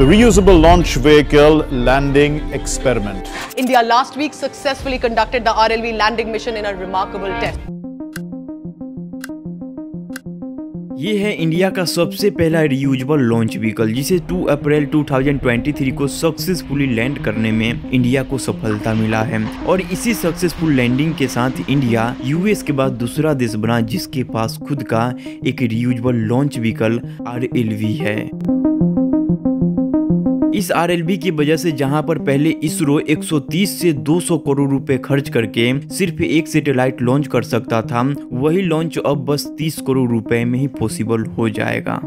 the reusable launch vehicle landing experiment. India last week successfully conducted the RLV landing mission in a remarkable test. ये है India का सबसे पहला reusable launch vehicle जिसे 2 अप्रैल 2023 को successfully land करने में इंडिया को सफलता मिला है। और इसी सक्सेसफुल लैंडिंग के साथ इंडिया यूएस के बाद दूसरा देश बना जिसके पास खुद का एक रियूजेबल लॉन्च व्हीकल RLV है। इस RLV की वजह से जहां पर पहले इसरो 130 से 200 करोड़ रुपए खर्च करके सिर्फ एक सैटेलाइट लॉन्च कर सकता था, वही लॉन्च अब बस 30 करोड़ रुपए में ही पॉसिबल हो जाएगा।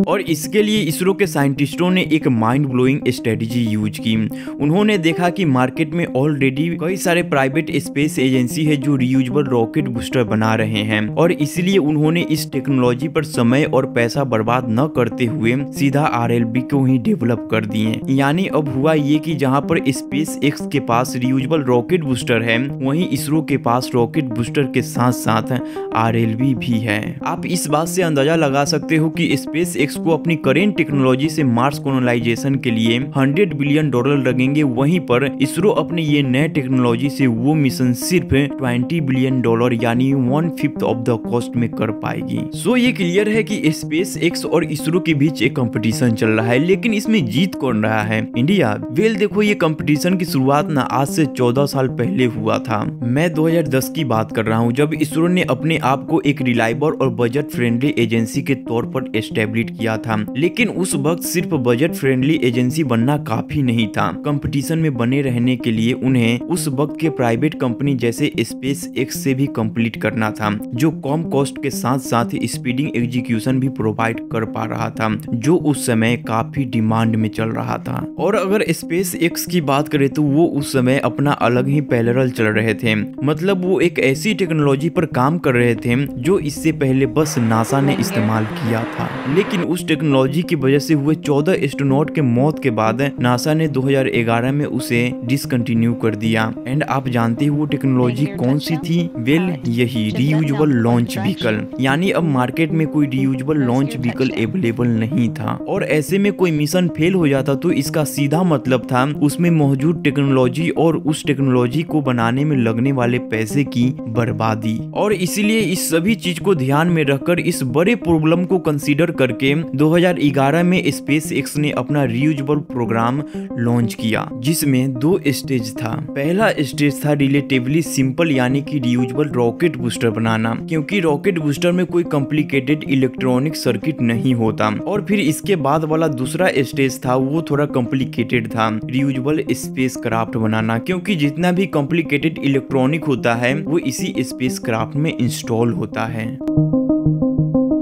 और इसके लिए इसरो के साइंटिस्टों ने एक माइंड ब्लोइंग स्ट्रेटजी यूज की। उन्होंने देखा कि मार्केट में ऑलरेडी कई सारे प्राइवेट स्पेस एजेंसी है जो रियूजेबल रॉकेट बूस्टर बना रहे हैं और इसलिए उन्होंने इस टेक्नोलॉजी पर समय और पैसा बर्बाद न करते हुए सीधा RLV को ही डेवलप कर दिए। यानी अब हुआ ये कि जहां पर SpaceX के पास रियूजेबल रॉकेट बूस्टर है, वहीं इसरो के पास रॉकेट बूस्टर के साथ साथ RLV भी है। आप इस बात से अंदाजा लगा सकते हो कि SpaceX को अपनी करेंट टेक्नोलॉजी से मार्स कॉलोनाइजेशन के लिए $100 बिलियन लगेंगे, वहीं पर इसरो अपने ये नए टेक्नोलॉजी से वो मिशन सिर्फ $20 बिलियन यानी 1/5 ऑफ द कॉस्ट में कर पाएगी। सो ये क्लियर है कि SpaceX और इसरो के बीच एक कंपटीशन चल रहा है, लेकिन इसमें जीत कौन रहा है? इंडिया। वेल देखो, ये कंपटीशन की शुरुआत ना आज से 14 साल पहले हुआ था। मैं 2010 की बात कर रहा हूँ, जब इसरो ने अपने आप को एक रिलायबल और बजट फ्रेंडली एजेंसी के तौर पर एस्टेब्लिश किया था। लेकिन उस वक्त सिर्फ बजट फ्रेंडली एजेंसी बनना काफी नहीं था। कंपटीशन में बने रहने के लिए उन्हें उस वक्त के प्राइवेट कंपनी जैसे SpaceX से भी कंप्लीट करना था, जो कम कॉस्ट के साथ साथ स्पीडिंग एग्जीक्यूशन भी प्रोवाइड कर पा रहा था, जो उस समय काफी डिमांड में चल रहा था। और अगर SpaceX की बात करें तो वो उस समय अपना अलग ही पैरेलल चल रहे थे। मतलब वो एक ऐसी टेक्नोलॉजी पर काम कर रहे थे जो इससे पहले बस नासा ने इस्तेमाल किया था। लेकिन उस टेक्नोलॉजी की वजह से हुए 14 एस्ट्रोनॉट के मौत के बाद नासा ने 2011 में उसे डिसकंटिन्यू कर दिया। एंड आप जानते हो वो टेक्नोलॉजी कौन सी थी? वेल यही रियूजेबल लॉन्च व्हीकल। यानी अब मार्केट में कोई रियूजेबल लॉन्च व्हीकल अवेलेबल नहीं था और ऐसे में कोई मिशन फेल हो जाता तो इसका सीधा मतलब था उसमें मौजूद टेक्नोलॉजी और उस टेक्नोलॉजी को बनाने में लगने वाले पैसे की बर्बादी। और इसीलिए इस सभी चीज को ध्यान में रखकर इस बड़े प्रॉब्लम को कंसीडर करके 2011 में SpaceX ने अपना रियूजेबल प्रोग्राम लॉन्च किया, जिसमें 2 स्टेज था। पहला स्टेज था रिलेटिवली सिंपल, यानी कि रियूजेबल रॉकेट बूस्टर बनाना, क्योंकि रॉकेट बूस्टर में कोई कॉम्प्लिकेटेड इलेक्ट्रॉनिक सर्किट नहीं होता। और फिर इसके बाद वाला दूसरा स्टेज था वो थोड़ा कॉम्प्लिकेटेड था, रियूजेबल स्पेसक्राफ्ट बनाना, क्योंकि जितना भी कॉम्प्लिकेटेड इलेक्ट्रॉनिक होता है वो इसी स्पेसक्राफ्ट में इंस्टॉल होता है।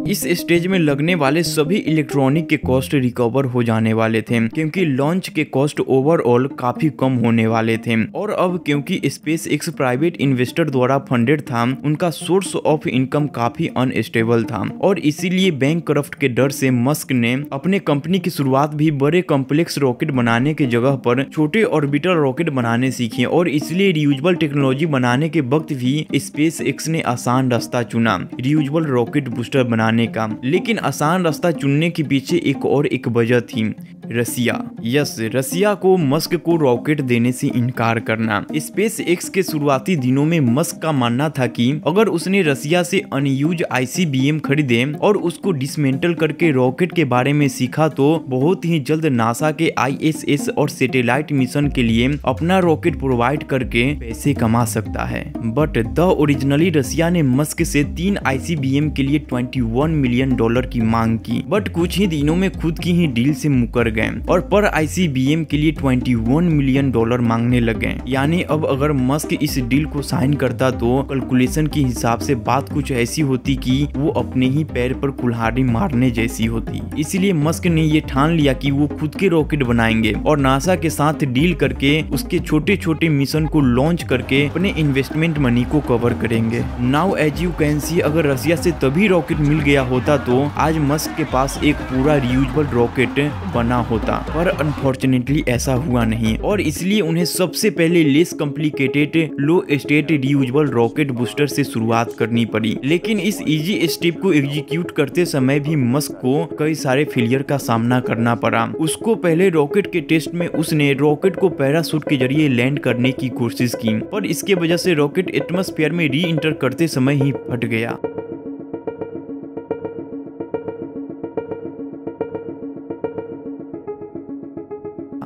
इस स्टेज में लगने वाले सभी इलेक्ट्रॉनिक के कॉस्ट रिकवर हो जाने वाले थे, क्योंकि लॉन्च के कॉस्ट ओवरऑल काफी कम होने वाले थे। और अब क्योंकि SpaceX प्राइवेट इन्वेस्टर द्वारा फंडेड था, उनका सोर्स ऑफ इनकम काफी अनस्टेबल था और इसीलिए बैंकक्रफ्ट के डर से मस्क ने अपने कंपनी की शुरुआत भी बड़े कॉम्प्लेक्स रॉकेट बनाने के जगह पर छोटे ऑर्बिटल रॉकेट बनाने सीखे। और इसलिए रियूजेबल टेक्नोलॉजी बनाने के वक्त भी SpaceX ने आसान रास्ता चुना, रियूजेबल रॉकेट बूस्टर बनाने का। लेकिन आसान रास्ता चुनने के पीछे एक वजह थी, रसिया। यस, रसिया को मस्क को रॉकेट देने से इनकार करना। SpaceX के शुरुआती दिनों में मस्क का मानना था कि अगर उसने रसिया से अनयूज ICBM खरीदे और उसको डिसमेंटल करके रॉकेट के बारे में सीखा तो बहुत ही जल्द नासा के ISS और सैटेलाइट मिशन के लिए अपना रॉकेट प्रोवाइड करके पैसे कमा सकता है। बट द ओरिजिनली रसिया ने मस्क से 3 ICBM के लिए $21 मिलियन की मांग की, बट कुछ ही दिनों में खुद की ही डील से मुकर गए और पर ICBM के लिए $21 मिलियन मांगने लगे। यानी अब अगर मस्क इस डील को साइन करता तो कैलकुलेशन के हिसाब से बात कुछ ऐसी होती कि वो अपने ही पैर पर कुल्हाड़ी मारने जैसी होती। इसलिए मस्क ने ये ठान लिया कि वो खुद के रॉकेट बनाएंगे और नासा के साथ डील करके उसके छोटे छोटे मिशन को लॉन्च करके अपने इन्वेस्टमेंट मनी को कवर करेंगे। Now as you can see, अगर रसिया से तभी रॉकेट मिल गया होता तो आज मस्क के पास एक पूरा रियूजेबल रॉकेट बना होता, पर अनफॉर्चुनेटली ऐसा हुआ नहीं और इसलिए उन्हें सबसे पहले लेस कॉम्प्लिकेटेड लो स्टेट रीयूजेबल रॉकेट बूस्टर से शुरुआत करनी पड़ी। लेकिन इस इजी स्टेप को एग्जीक्यूट करते समय भी मस्क को कई सारे फेलियर का सामना करना पड़ा। उसको पहले रॉकेट के टेस्ट में उसने रॉकेट को पैराशूट के जरिए लैंड करने की कोशिश की, पर इसके वजह से रॉकेट एटमॉस्फेयर में री इंटर करते समय ही फट गया।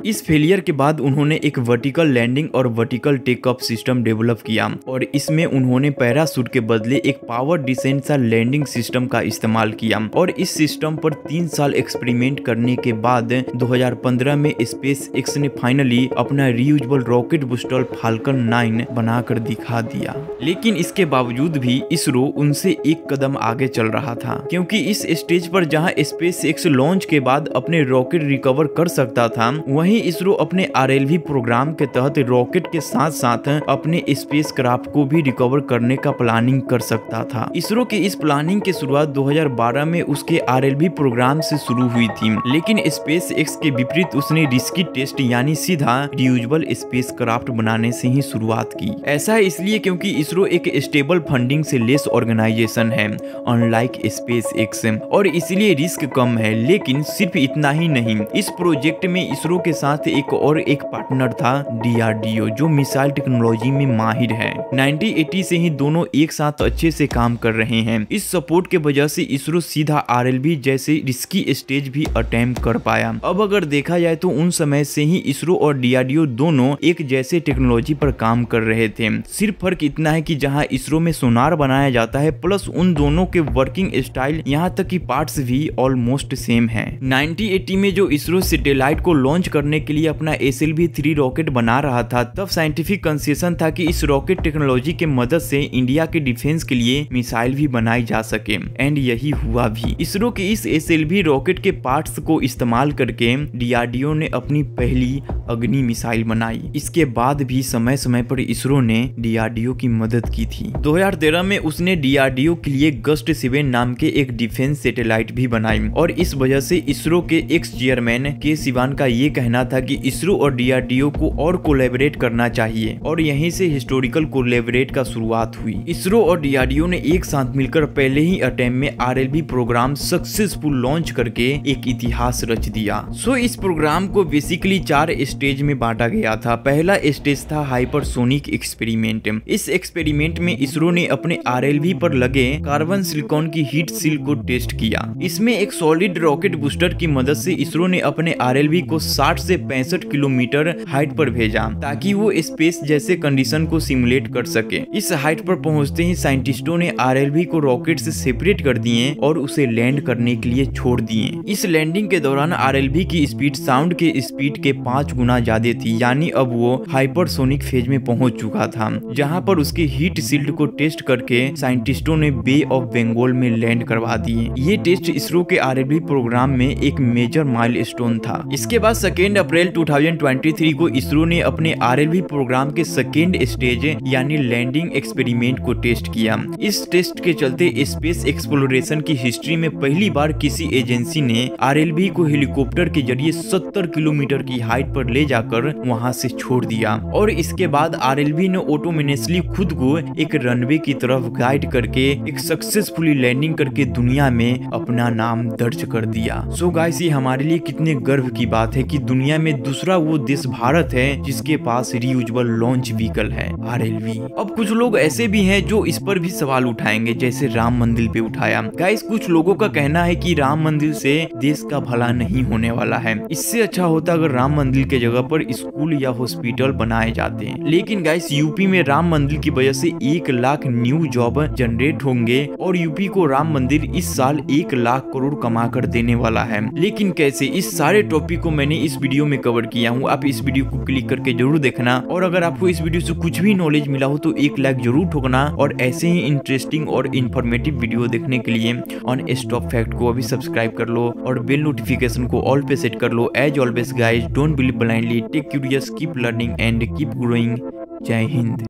इस फेलियर के बाद उन्होंने एक वर्टिकल लैंडिंग और vertical take off system develop किया और इसमें उन्होंने पैराशूट के बदले एक पावर डिसेंट सा लैंडिंग सिस्टम का इस्तेमाल किया और इस सिस्टम पर 3 साल एक्सपेरिमेंट करने के बाद 2015 में स्पेस एक्स ने फाइनली अपना रीयूजेबल रॉकेट बूस्टर फाल्कन 9 बनाकर दिखा दिया। लेकिन इसके बावजूद भी इसरो उनसे एक कदम आगे चल रहा था, क्योंकि इस स्टेज पर जहां स्पेस एक्स लॉन्च के बाद अपने रॉकेट रिकवर कर सकता था, वहीं इसरो अपने RLV प्रोग्राम के तहत रॉकेट के साथ साथ अपने स्पेस क्राफ्ट को भी रिकवर करने का प्लानिंग कर सकता था। इसरो की इस प्लानिंग की शुरुआत 2012 में उसके RLV प्रोग्राम से शुरू हुई थी, लेकिन स्पेस एक्स के विपरीत उसने रिस्की टेस्ट यानी सीधा रियूजेबल स्पेस क्राफ्ट बनाने से ही शुरुआत की। ऐसा है इसलिए क्योंकि इसरो एक स्टेबल फंडिंग से लेस ऑर्गेनाइजेशन है अनलाइक स्पेस एक्स, और इसलिए रिस्क कम है। लेकिन सिर्फ इतना ही नहीं, इस प्रोजेक्ट में इसरो के साथ एक पार्टनर था DRDO, जो मिसाइल टेक्नोलॉजी में माहिर है। 1980 से ही दोनों एक साथ अच्छे से काम कर रहे हैं। इस सपोर्ट के वजह से इसरो सीधा RLV जैसे रिस्की स्टेज भी अटेम्प्ट कर पाया। अब अगर देखा जाए तो उन समय से ही इसरो और DRDO दोनों एक जैसे टेक्नोलॉजी पर काम कर रहे थे। सिर्फ फर्क इतना है कि जहां इसरो में सोनार बनाया जाता है, प्लस उन दोनों के वर्किंग स्टाइल यहाँ तक कि पार्ट्स भी ऑलमोस्ट सेम है। 1980 में जो इसरो सैटेलाइट को लॉन्च करने के लिए अपना SLV-3 रॉकेट बना रहा था, तब साइंटिफिक कंसेशन था कि इस रॉकेट टेक्नोलॉजी के मदद से इंडिया के डिफेंस के लिए मिसाइल भी बनाई जा सके, एंड यही हुआ भी। इसरो के इस SLV रॉकेट के पार्ट्स को इस्तेमाल करके DRDO ने अपनी पहली अग्नि मिसाइल बनाई। इसके बाद भी समय समय पर इसरो ने DRDO की मदद की थी। 2013 में उसने DRDO के लिए GUST-7 नाम के एक डिफेंस सैटेलाइट भी बनाई और इस वजह से इसरो के एक्स चेयरमैन के सिवान का ये कहना था कि इसरो और DRDO को और कोलैबोरेट करना चाहिए, और यहीं से हिस्टोरिकल कोलैबोरेट का शुरुआत हुई। इसरो और DRDO ने एक साथ मिलकर पहले ही अटेम्प्ट में RLV प्रोग्राम सक्सेसफुल लॉन्च करके एक इतिहास रच दिया। सो इस प्रोग्राम को बेसिकली 4 स्टेज में बांटा गया था। पहला स्टेज था हाइपरसोनिक एक्सपेरिमेंट। इस एक्सपेरिमेंट में इसरो ने अपने RLV पर लगे कार्बन सिलिकॉन की हीट सील को टेस्ट किया। इसमें एक सॉलिड रॉकेट बूस्टर की मदद से इसरो ने अपने RLV को 60 से 65 किलोमीटर हाइट पर भेजा, ताकि वो स्पेस जैसे कंडीशन को सिमुलेट कर सके। इस हाइट पर पहुंचते ही साइंटिस्टों ने RLV को रॉकेट से सेपरेट कर दिए और उसे लैंड करने के लिए छोड़ दिए। इस लैंडिंग के दौरान RLV की स्पीड साउंड के स्पीड के 5 गुना ज्यादा थी, यानी अब वो हाइपरसोनिक फेज में पहुंच चुका था, जहां पर उसके हीट शील्ड को टेस्ट करके साइंटिस्टों ने बे ऑफ बंगाल में लैंड करवा दिए। ये टेस्ट इसरो के RLV प्रोग्राम में एक मेजर माइलस्टोन था। इसके बाद 2 अप्रैल 2023 को इसरो ने अपने RLV प्रोग्राम के सेकेंड स्टेज यानी लैंडिंग एक्सपेरिमेंट को टेस्ट किया। इस टेस्ट के चलते स्पेस एक्सप्लोरेशन की हिस्ट्री में पहली बार किसी एजेंसी ने RLV को हेलीकॉप्टर के जरिए 70 किलोमीटर की हाइट पर ले जाकर वहां से छोड़ दिया, और इसके बाद RLV ने ऑटोमेटिकली खुद को एक रनवे की तरफ गाइड करके एक सक्सेसफुली लैंडिंग करके दुनिया में अपना नाम दर्ज कर दिया। सो गाइस, ये हमारे लिए कितने गर्व की बात है कि दुनिया में दूसरा वो देश भारत है जिसके पास रीयूजेबल लॉन्च व्हीकल है RLV। अब कुछ लोग ऐसे भी हैं जो इस पर भी सवाल उठाएंगे, जैसे राम मंदिर पे उठाया। गाइस, कुछ लोगों का कहना है कि राम मंदिर से देश का भला नहीं होने वाला है। इससे अच्छा होता अगर राम मंदिर के जगह पर स्कूल या हॉस्पिटल बनाए जाते हैं। लेकिन गाइस, यूपी में राम मंदिर की वजह से 1 लाख न्यू जॉब जनरेट होंगे और यूपी को राम मंदिर इस साल 1 लाख करोड़ कमा कर देने वाला है। लेकिन कैसे, इस सारे टॉपिक को मैंने इस वीडियो में कवर किया हूँ। आप इस वीडियो को क्लिक करके जरूर देखना, और अगर आपको इस वीडियो से कुछ भी नॉलेज मिला हो तो 1 लाइक जरूर ठोकना, और ऐसे ही इंटरेस्टिंग और इन्फॉर्मेटिव वीडियो देखने के लिए ऑन स्टॉप फैक्ट को अभी सब्सक्राइब कर लो और बेल नोटिफिकेशन को ऑल पे सेट कर लो। As always guys, don't believe blindly, take curious, keep learning and keep growing. जय हिंद।